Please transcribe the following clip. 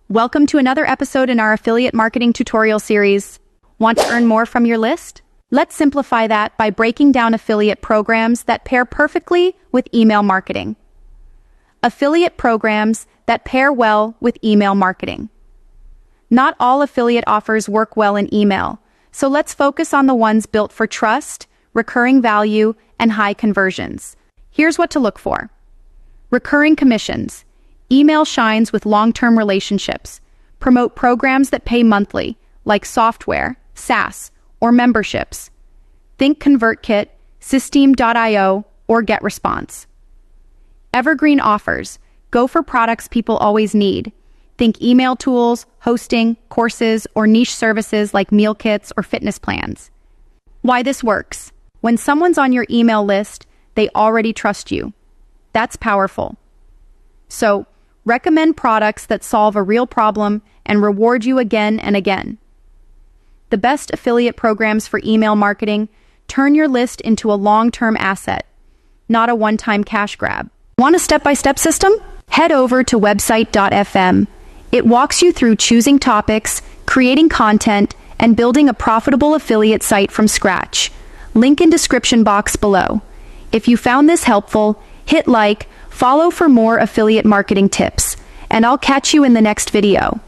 Welcome to another episode in our affiliate marketing tutorial series. Want to earn more from your list? Let's simplify that by breaking down affiliate programs that pair perfectly with email marketing. Affiliate programs that pair well with email marketing. Not all affiliate offers work well in email, so let's focus on the ones built for trust, recurring value, and high conversions. Here's what to look for. Recurring commissions. Email shines with long-term relationships. Promote programs that pay monthly, like software, SaaS, or memberships. Think ConvertKit, Systeme.io, or GetResponse. Evergreen offers. Go for products people always need. Think email tools, hosting, courses, or niche services like meal kits or fitness plans. Why this works. When someone's on your email list, they already trust you. That's powerful. So, recommend products that solve a real problem and reward you again and again. The best affiliate programs for email marketing turn your list into a long-term asset, not a one-time cash grab. Want a step-by-step system? Head over to website.fm. It walks you through choosing topics, creating content, and building a profitable affiliate site from scratch. Link in description box below. If you found this helpful, hit like, follow for more affiliate marketing tips, and I'll catch you in the next video.